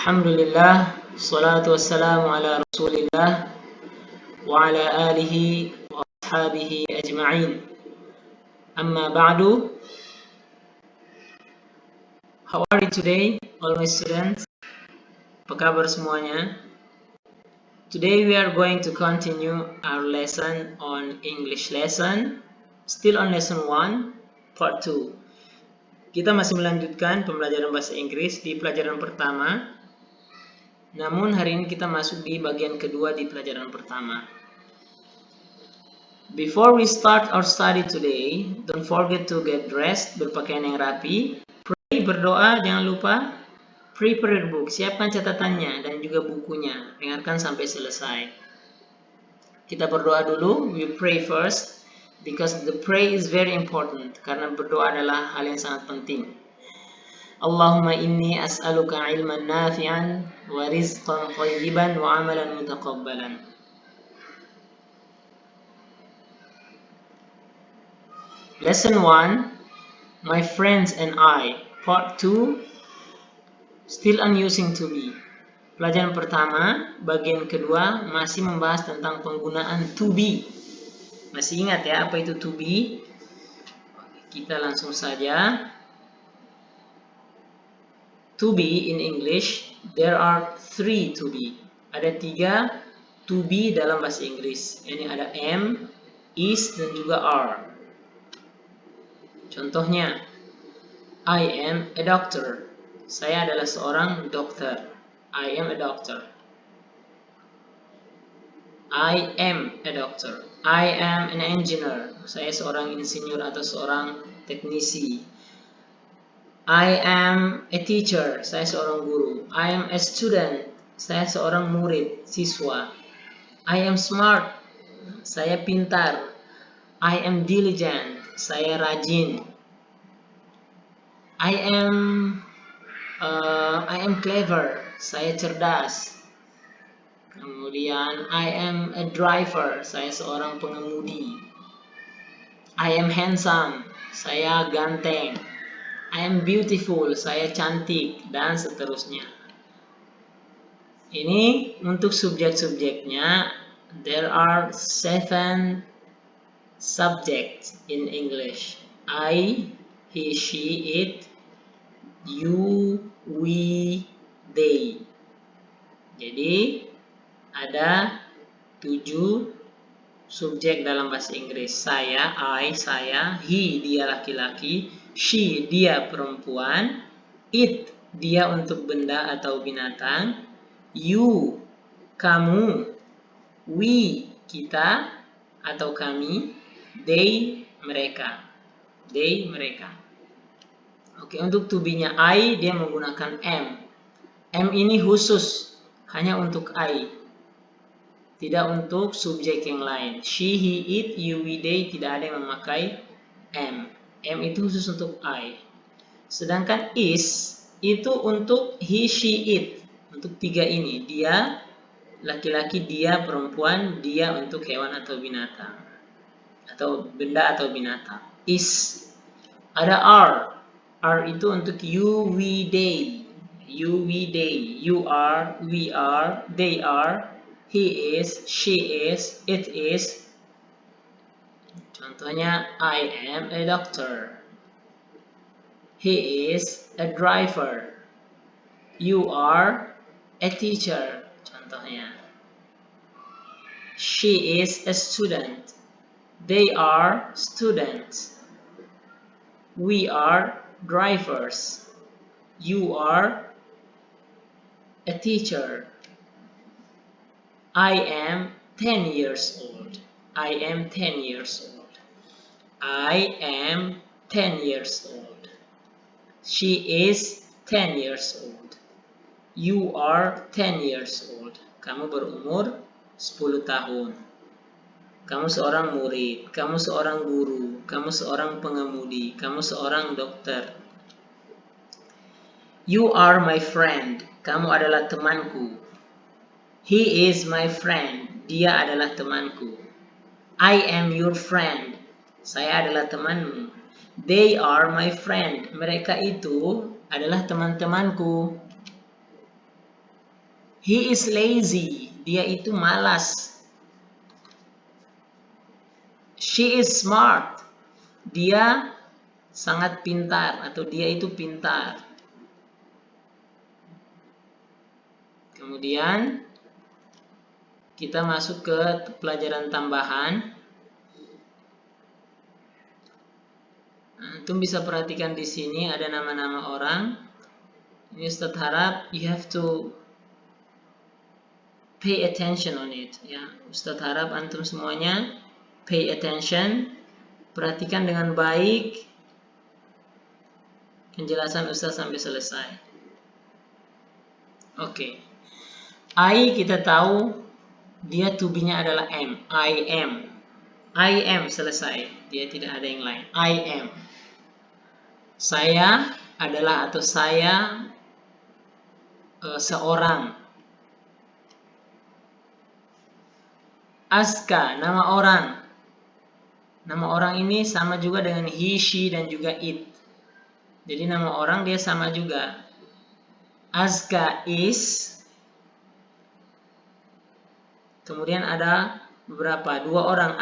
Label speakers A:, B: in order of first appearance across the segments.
A: Alhamdulillah, salatu wassalamu ala rasulillah wa ala alihi wa ashabihi ajma'in. Amma ba'du. How are you today, all my students? Apa kabar semuanya? Today we are going to continue our lesson on English lesson. Still on lesson 1, part 2. Kita masih melanjutkan pembelajaran bahasa Inggris di pelajaran pertama. Namun hari ini kita masuk di bagian kedua di pelajaran pertama. Before we start our study today, don't forget to get dressed, berpakaian yang rapi, pray, berdoa, jangan lupa, prepare your book, siapkan catatannya dan juga bukunya, dengarkan sampai selesai. Kita berdoa dulu, we pray first, because the pray is very important, karena berdoa adalah hal yang sangat penting. Allahumma inni as'aluka ilman nafi'an wa rizqan thayyiban wa amalan mutaqabbalan. Lesson 1, My friends and I, part 2, still on using to be. Pelajaran pertama, bagian kedua masih membahas tentang penggunaan to be. Masih ingat ya apa itu to be? Kita langsung saja. To be in English, there are 3 to be. Ada 3 to be dalam bahasa Inggris. Ini ada am, is, dan juga are. Contohnya, I am a doctor. Saya adalah seorang dokter. I am a doctor. I am a doctor. I am an engineer. Saya seorang insinyur atau seorang teknisi. I am a teacher. Saya seorang guru. I am a student. Saya seorang murid, siswa. I am smart. Saya pintar. I am diligent. Saya rajin. I am clever. Saya cerdas. Kemudian I am a driver. Saya seorang pengemudi. I am handsome. Saya ganteng. I am beautiful, saya cantik, dan seterusnya. Ini untuk subjek-subjeknya, there are 7 subjects in English. I, he, she, it, you, we, they. Jadi, ada 7 subjek dalam bahasa Inggris. Saya, I, saya, he, dia laki-laki, she, dia perempuan, it, dia untuk benda atau binatang, you, kamu, we, kita atau kami, they, mereka. They, mereka. Oke, untuk to be-nya I, dia menggunakan am. Am ini khusus, hanya untuk I. Tidak untuk subjek yang lain. She, he, it, you, we, they tidak ada yang memakai am. Am itu khusus untuk I. Sedangkan is itu untuk he, she, it. Untuk 3 ini. Dia laki-laki, dia perempuan, dia untuk hewan atau binatang. Atau benda atau binatang. Is. Ada are. Are itu untuk you, we, they. You, we, they. You are, we are, they are. He is, she is, it is. Contohnya, I am a doctor. He is a driver. You are a teacher. Contohnya. She is a student. They are students. We are drivers. You are a teacher. I am 10 years old. I am 10 years old. I am 10 years old. She is 10 years old. You are 10 years old. Kamu berumur 10 tahun. Kamu seorang murid. Kamu seorang guru. Kamu seorang pengemudi. Kamu seorang dokter. You are my friend. Kamu adalah temanku. He is my friend. Dia adalah temanku. I am your friend. Saya adalah temanmu. They are my friend. Mereka itu adalah teman-temanku. He is lazy. Dia itu malas. She is smart. Dia sangat pintar atau dia itu pintar. Kemudian kita masuk ke pelajaran tambahan. Antum bisa perhatikan di sini ada nama-nama orang. Ini Ustadz harap you have to pay attention on it. Ya, Ustadz harap antum semuanya pay attention, perhatikan dengan baik penjelasan Ustadz sampai selesai. Oke. I kita tahu dia to be-nya adalah am. I am. I am selesai. Dia tidak ada yang lain. I am. Saya adalah atau saya seorang. Aska, nama orang. Nama orang ini sama juga dengan he, she, dan juga it. Jadi nama orang dia sama juga. Aska is. Kemudian ada beberapa? 2 orang.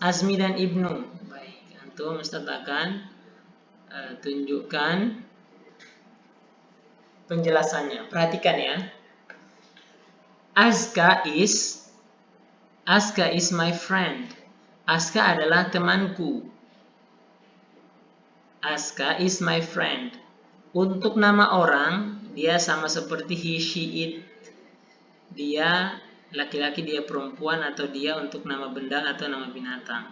A: Azmi dan Ibnu. Baik, antum Ustaz akan tunjukkan penjelasannya. Perhatikan ya. Aska is my friend. Aska adalah temanku. Aska is my friend. Untuk nama orang, dia sama seperti he, she, it. Dia laki-laki, dia perempuan, atau dia untuk nama benda atau nama binatang.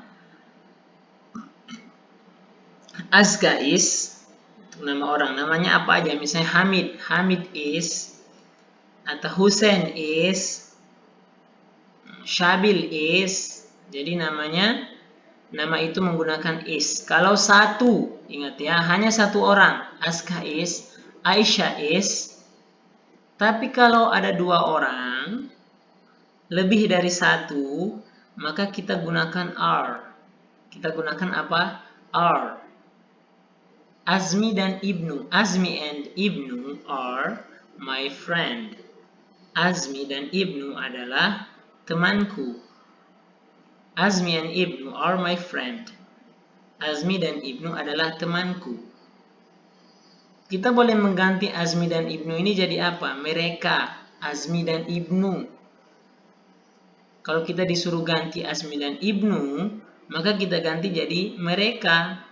A: Aska is untuk nama orang. Namanya apa aja? Misalnya Hamid. Hamid is. Atau Hussein is. Syabil is. Jadi nama itu menggunakan is. Kalau satu, ingat ya, hanya satu orang. Aska is. Aisyah is. Tapi kalau ada 2 orang, lebih dari 1, maka kita gunakan are. Kita gunakan apa? Are. Azmi dan Ibnu. Azmi and Ibnu are my friend. Azmi dan Ibnu adalah temanku. Azmi and Ibnu are my friend. Azmi dan Ibnu adalah temanku. Kita boleh mengganti Azmi dan Ibnu ini jadi apa? Mereka. Azmi dan Ibnu. Kalau kita disuruh ganti Azmi dan Ibnu, maka kita ganti jadi mereka.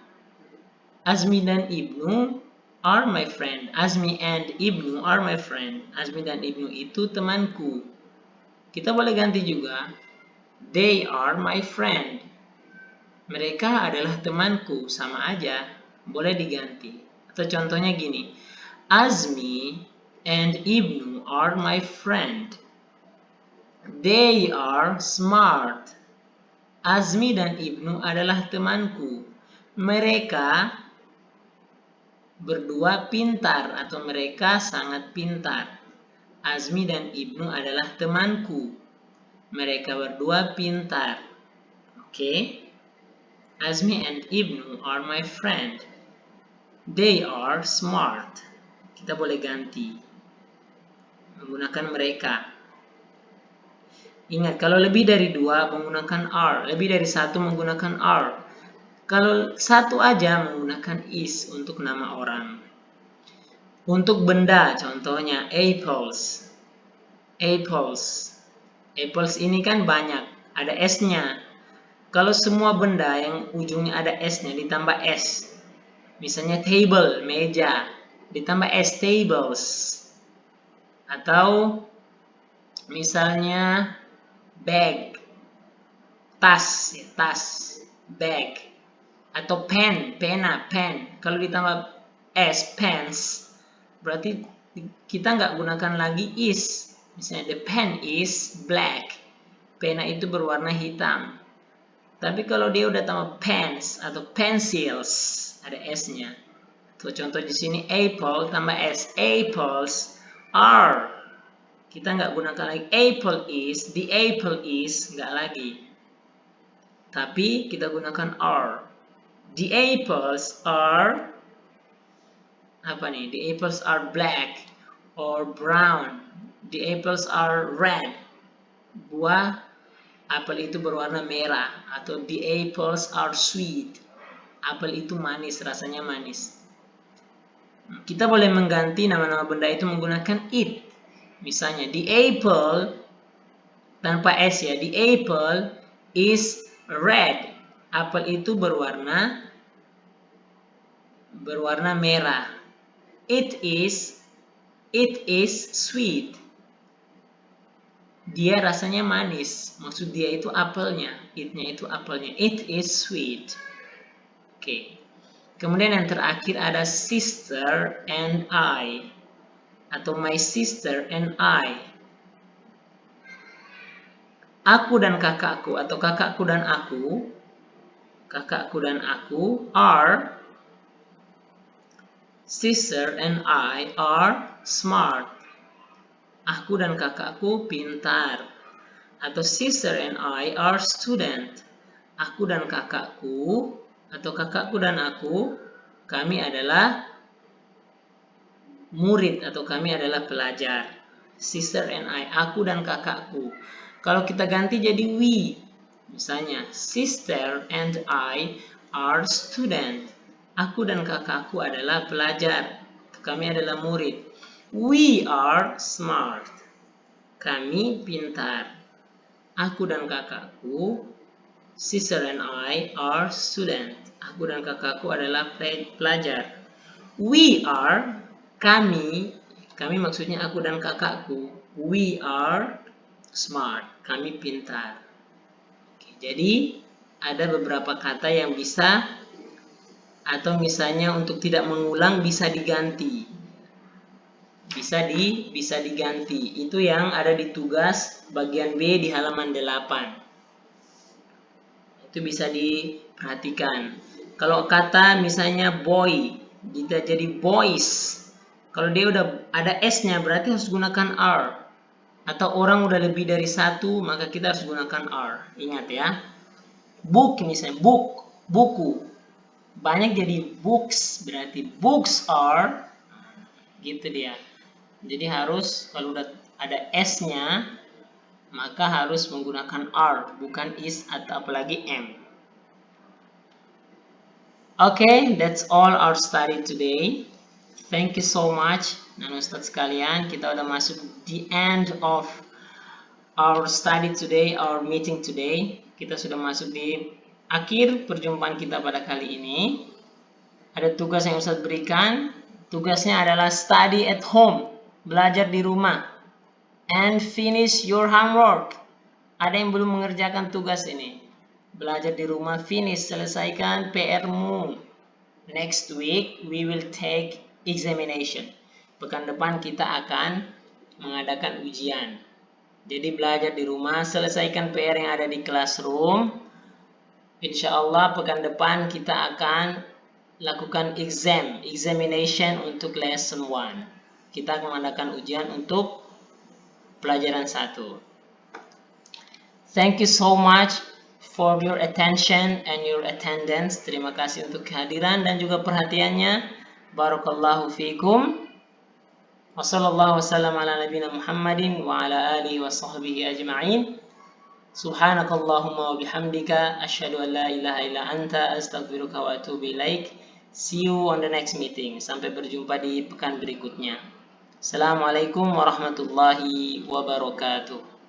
A: Azmi dan Ibnu are my friend. Azmi and Ibnu are my friend. Azmi dan Ibnu itu temanku. Kita boleh ganti juga. They are my friend. Mereka adalah temanku. Sama aja. Boleh diganti. Atau contohnya gini. Azmi and Ibnu are my friend. They are smart. Azmi dan Ibnu adalah temanku. Mereka berdua pintar atau mereka sangat pintar. Azmi dan Ibnu adalah temanku. Mereka berdua pintar. Oke. Azmi and Ibnu are my friend. They are smart. Kita boleh ganti. Menggunakan mereka. Ingat, kalau lebih dari 2 menggunakan are. Lebih dari 1 menggunakan are. Kalau 1 aja menggunakan is untuk nama orang. Untuk benda, contohnya apples. Apples. Apples ini kan banyak, ada S-nya. Kalau semua benda yang ujungnya ada S-nya ditambah S. Misalnya table, meja, ditambah S, tables. Atau misalnya bag, tas, bag. Atau pen, pena, pen. Kalau ditambah S, pens, berarti kita nggak gunakan lagi is. Misalnya the pen is black. Pena itu berwarna hitam. Tapi kalau dia udah tambah pens atau pencils, ada S-nya. Tuh contoh di sini apple tambah S. Apples are. Kita nggak gunakan lagi apple is, the apple is, nggak lagi. Tapi kita gunakan are. The apples are, apa nih? The apples are black or brown. The apples are red. Buah apel itu berwarna merah. Atau the apples are sweet. Apel itu manis, rasanya manis. Kita boleh mengganti nama-nama benda itu menggunakan it. Misalnya, the apple tanpa s ya. The apple is red. Apel itu berwarna merah. It is sweet. Dia rasanya manis. Maksud dia itu apelnya. It-nya itu apelnya. It is sweet. Oke. Kemudian yang terakhir ada sister and I. Atau my sister and I. Aku dan kakakku atau kakakku dan aku. Kakakku dan aku are. Sister and I are smart. Aku dan kakakku pintar. Atau sister and I are student. Aku dan kakakku atau kakakku dan aku, kami adalah murid atau kami adalah pelajar. Sister and I, aku dan kakakku. Kalau kita ganti jadi we. Misalnya, sister and I are student. Aku dan kakakku adalah pelajar. Kami adalah murid. We are smart. Kami pintar. Aku dan kakakku, sister and I are student. Aku dan kakakku adalah pelajar. We are, kami maksudnya aku dan kakakku. We are smart. Kami pintar. Oke, jadi ada beberapa kata yang bisa atau misalnya untuk tidak mengulang bisa diganti. Bisa diganti. Itu yang ada di tugas bagian B di halaman 8. Itu bisa diperhatikan. Kalau kata misalnya boy, kita jadi boys. Kalau dia udah ada S-nya berarti harus gunakan R. Atau orang udah lebih dari satu, maka kita harus gunakan R. Ingat ya. Book misalnya, buku. Banyak jadi books, berarti books are, gitu dia. Jadi harus kalau udah ada S-nya, maka harus menggunakan R, bukan is atau apalagi M. Okay, that's all our study today. Thank you so much, Ustadz sekalian. Kita udah masuk the end of our study today, our meeting today. Kita sudah masuk di akhir perjumpaan kita pada kali ini. Ada tugas yang Ustadz berikan. Tugasnya adalah study at home. Belajar di rumah. And finish your homework. Ada yang belum mengerjakan tugas ini. Belajar di rumah, finish, selesaikan PR-mu. Next week, we will take examination. Pekan depan kita akan mengadakan ujian. Jadi belajar di rumah, selesaikan PR yang ada di classroom. Insya Allah pekan depan kita akan lakukan examination untuk lesson 1. Kita akan mengadakan ujian untuk pelajaran 1. Thank you so much for your attention and your attendance. Terima kasih untuk kehadiran dan juga perhatiannya. Barakallahu fikum. Wa sallallahu wasallam ala nabiyina Muhammadin wa ala alihi wa sahbihi ajma'in. Subhanakallahumma wa bihamdika asyhadu an la ilaha illa anta astaghfiruka wa atubu ilaik. See you on the next meeting. Sampai berjumpa di pekan berikutnya. Assalamualaikum warahmatullahi wabarakatuh.